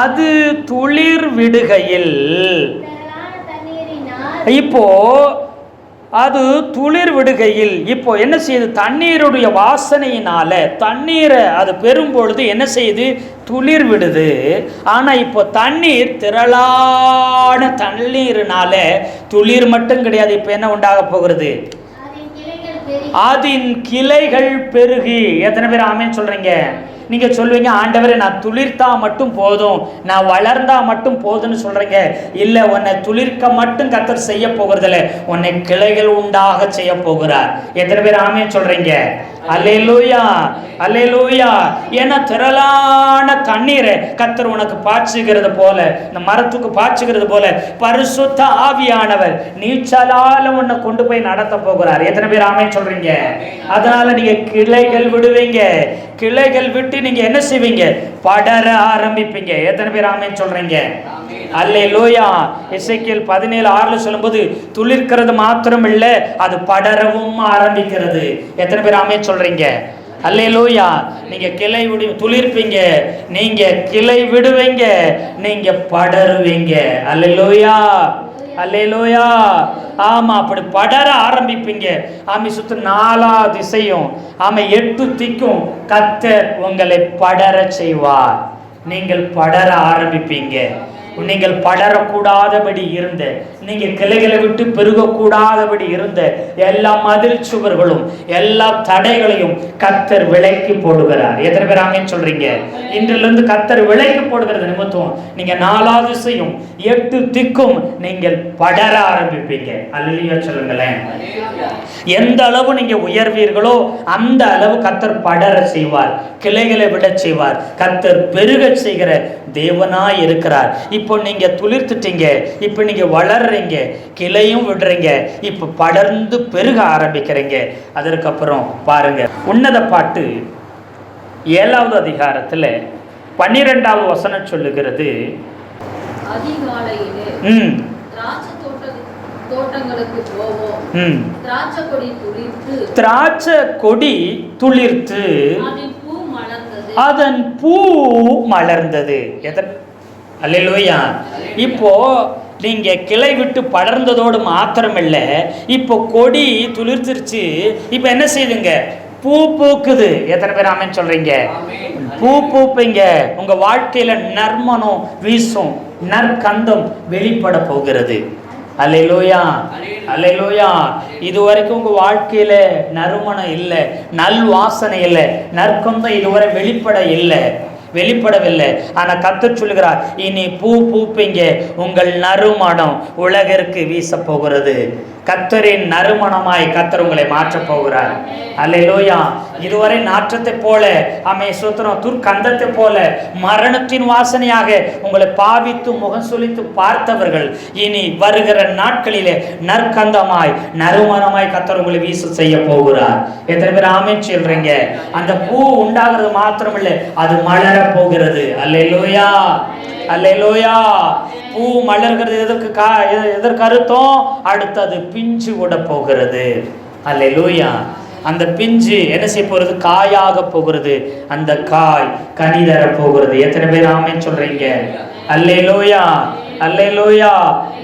அது துளிர் விடுகையில் இப்போ அது துளிர் விடுகையில் இப்போ என்ன செய்யுது, தண்ணீருடைய வாசனையினால தண்ணீரை அது பெறும்பொழுது என்ன செய்யுது, துளிர் விடுது. ஆனால் இப்போ தண்ணீர் திரளான தண்ணீர்னால துளிர் மட்டும் கிடையாது, இப்போ என்ன உண்டாக போகிறது, அதன் கிளைகள் பெருகி. எத்தனை பேர் ஆமென் சொல்றீங்க? நீங்க சொல்வீங்க, ஆண்டவரே நான் துளிர்த்தா மட்டும் போதும், நான் வளர்ந்தா மட்டும் போதும்னு சொல்றீங்க. இல்ல, உன்னை துளிர்க்க மட்டும் கர்த்தர் செய்ய போகிறதில்ல, உன்னை கிளைகள் உண்டாக செய்ய போகிறார். எத்தனை பேர் ஆமென் சொல்றீங்க? அல்லேலூயா, அல்லேலூயா. ஏன்னா திரளான தண்ணீரை கர்த்தர் உனக்கு பாய்ச்சுகிறது போல, இந்த மரத்துக்கு பாய்ச்சுகிறது போல பரிசுத்த ஆவியானவர் நீச்சலால உன்னை கொண்டு போய் நடத்த போகிறார். எத்தனை பேர் ஆமென் சொல்றீங்க? அதனால நீங்க கிளைகள் விடுவீங்க. கிளைகள் விட்டு நீங்க என்ன செய்வீங்க, படர ஆரம்பிப்பீங்க. எத்தனை பேர் ஆமென் சொல்றீங்க? அல்லேலூயா. எசேக்கியேல் 17:6 சொல்லும்போது துளிர்க்கிறது மாத்திரம் இல்ல, அது படரவும் ஆரம்பிக்கிறது. எத்தனை பேர் ஆமென் சொல்றீங்க? அல்லேலூயா. நீங்க கிளை விடு துளிர்ப்பீங்க, நீங்க கிளை விடுவீங்க, நீங்க படருவீங்க. அல்லேலூயா, அல்லேலூயா. ஆமா, அப்படி படர ஆரம்பிப்பீங்க. ஆமை சுத்த 4 திசையும், ஆமை 8 திக்கும் கர்த்தர் உங்களை படர செய்வார். நீங்கள் படர ஆரம்பிப்பீங்க. நீங்கள் படரக்கூடாதபடி இருந்த, நீங்க கிளைகளை விட்டு பெருகக்கூடாதபடி இருந்த எல்லா மதில் சுவர்களும் எல்லா தடைகளையும் கர்த்தர் விலைக்கு போடுகிறார். எத்தனை பேர் ஆமென் சொல்றீங்க? இன்றிலிருந்து கர்த்தர் விலைக்கு போடுகிறது நிமித்தம் நீங்க 4 திசையும் 8 திக்கும் நீங்கள் படர ஆரம்பிப்பீங்க. அல்லேலூயா சொல்லுங்களேன். எந்த அளவு நீங்க உயர்வீர்களோ அந்த அளவு கர்த்தர் படர செய்வார், கிளைகளை விட செய்வார். கர்த்தர் பெருக செய்கிற தேவனாய் இருக்கிறார். இப்போ நீங்க துளிர்த்துட்டீங்க, இப்போ நீங்க வளர்றீங்க, கிளையும் விடுறீங்க, இப்போ படர்ந்து பெருக ஆரம்பிக்கிறீங்க. அதற்கப்புறம் பாருங்க, உன்னத பாட்டு 7வது அதிகாரத்துல 12வது வசனம் சொல்லுகிறது, அதிகாலையிலே தோட்டங்களுக்கு போவோம், திராட்சை கொடி துளிர்த்து அதன் பூ மலர்ந்தது. அல்லேலூயா. இப்போ நீங்க கிளை விட்டு படர்ந்ததோடு மாத்திரமில்ல, இப்போ கொடி துளிர்த்துருச்சு, இப்போ என்ன செய்யுதுங்க, பூ பூக்குது. எத்தனை பேர் ஆமென் சொல்றீங்க? பூ பூப்பீங்க. உங்க வாழ்க்கையில நறுமணம் வீசும், நற்கந்தம் வெளிப்பட போகிறது. அல்லேலூயா, அல்லேலூயா. இதுவரைக்கும் உங்க வாழ்க்கையில நறுமணம் இல்லை, நல் வாசனை இல்லை, நற்கந்தம் இதுவரை வெளிப்படவில்லை. ஆனா கர்த்தர் சொல்லுகிறார், இனி பூ பூப்பீங்க, உங்கள் நறுமணம் உலகிற்கு வீச போகிறது. கர்த்தரின் நறுமணமாய் கர்த்தர் உங்களை மாற்ற போகிறார். அல்லேலூயா. இதுவரை நாற்றத்தை போல, ஆமே சோத்திரம், துர்க்கந்தத்தை போல மரணத்தின் வாசனையாக உங்களை பாவித்து முகம் சுளித்து பார்த்தவர்கள் இனி வருகிற நாட்களிலே நற்கந்தமாய் நறுமணமாய் கர்த்தர் உங்களை வீச செய்ய போகிறார். எத்தனை பேர் ஆமென் சொல்றீங்க? அந்த பூ உண்டாகிறது மாத்திரமில்லை, அது மலர போகிறது. அல்லேலூயா, அல்லேலூயா. பூ மலர்கிறது எதற்கு அர்த்தம்? அடுத்தது பிஞ்சு விட போகிறது. அல்லேலூயா. அந்த பிஞ்சு என்ன செய்ய போகிறது? காயாக போகிறது. அந்த காய் கனி தர போகிறது. எத்தனை பேர் ஆமென் சொல்றீங்க? அல்லேலூயா, அல்லேலூயா.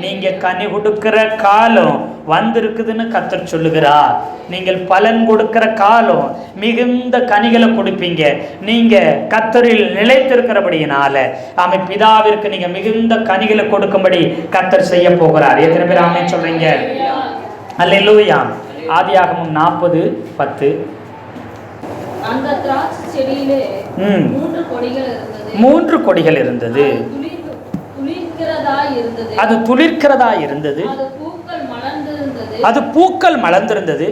நீங்க கனி கொடுக்கிற காலம் வந்திருக்குதுன்னு கர்த்தர் சொல்லுகிறார். நீங்கள் பலன் கொடுக்கிற காலம், மிகுந்த கனிகளை கொடுப்பீங்க. நீங்க கர்த்தரில் நிலைத்திருக்கிறபடியினால ஆமை பிதாவிற்கு நீங்க மிகுந்த கனிகளை கொடுக்கும்படி கர்த்தர் செய்ய போகிறார். எத்தனை பேர் ஆமென் சொல்றீங்க? அல்லேலூயா. ஆதியாகமம் 40:10. அந்த திராட்சை செடியிலே 3 கொடிகள் இருந்தது. அது துளிர்க்கிறதா இருந்தது. அது பூக்கள் மலர்ந்திருந்தது.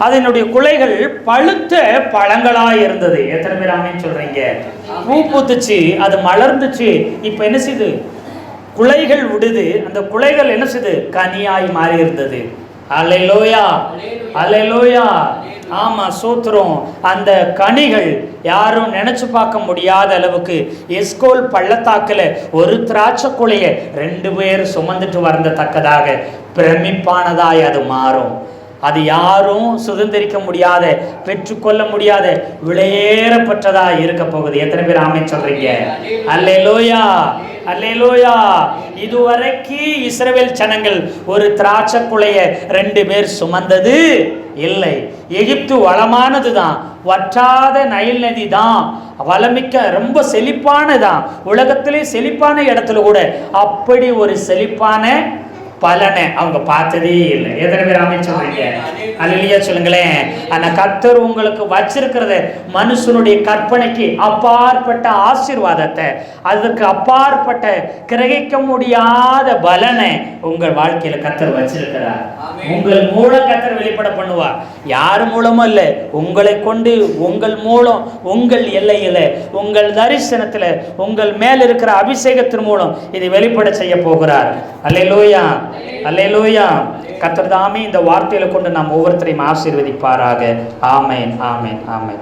அதனுடைய குலைகள் பழுத்த பழங்களாய் இருந்தது. எத்தனை பேர் ஆமென் சொல்றீங்க? பூ பூத்துச்சு, அது மலர்ந்துச்சு, இப்ப என்ன செய்யுது? குலைகள் விடுது. அந்த குலைகள் என்ன செய்யுது? கனியாய் மாறி இருந்தது. அல்லேலூயா, அல்லேலூயா. ஆமா, சோத்திரம். அந்த கனிகள் யாரும் நினைச்சு பார்க்க முடியாத அளவுக்கு எஸ்கோல் பள்ளத்தாக்குல ஒரு திராட்சை குலையை 2 பேர் சுமந்துட்டு வரத்தக்கதாக பிரமிப்பானதாய் அது மாறும். அது யாரும் சுதந்திரிக்க முடியாத, பெற்றுக்கொள்ள முடியாத, விலையேறப்பட்டதா இருக்க போகுது. எத்தனை பேர் ஆமென் சொல்றீங்க? அல்லேலூயா, அல்லேலூயா. இதுவரைக்கும் இஸ்ரவேல் ஜனங்கள் ஒரு திராட்சை குலைய 2 பேர் சுமந்தது இல்லை. எகிப்து வளமானது தான், வற்றாத நைல் நதி தான், வளமிக்க ரொம்ப செழிப்பானதான், உலகத்திலே செழிப்பான இடத்துல கூட அப்படி ஒரு செழிப்பான பலனை அவங்க பார்த்ததே இல்லை. எத்தனை பேர் அமைச்சவங்க அல்லேலூயா சொல்லுங்களேன். ஆனா கர்த்தர் உங்களுக்கு வச்சிருக்கிறத மனுஷனுடைய கற்பனைக்கு அப்பாற்பட்ட ஆசீர்வாதத்தை, அதற்கு அப்பாற்பட்ட கிரகிக்க முடியாத பலனை உங்கள் வாழ்க்கையில கர்த்தர் வச்சிருக்கிறார். உங்கள் மூலம் கர்த்தர் வெளிப்பட பண்ணுவார். யார் மூலமும் இல்லை, உங்களை கொண்டு, உங்கள் மூலம், உங்கள் எல்லையில, உங்கள் தரிசனத்துல, உங்கள் மேல் இருக்கிற அபிஷேகத்தின் மூலம் இதை வெளிப்பட செய்ய போகிறார். அல்லேலூயா, அல்லேலூயா. கர்த்தர் தாமே இந்த வார்த்தைகளை கொண்டு நாம் ஒவ்வொருத்தரையும் ஆசீர்வதிப்பாராக. ஆமென், ஆமென், ஆமென்.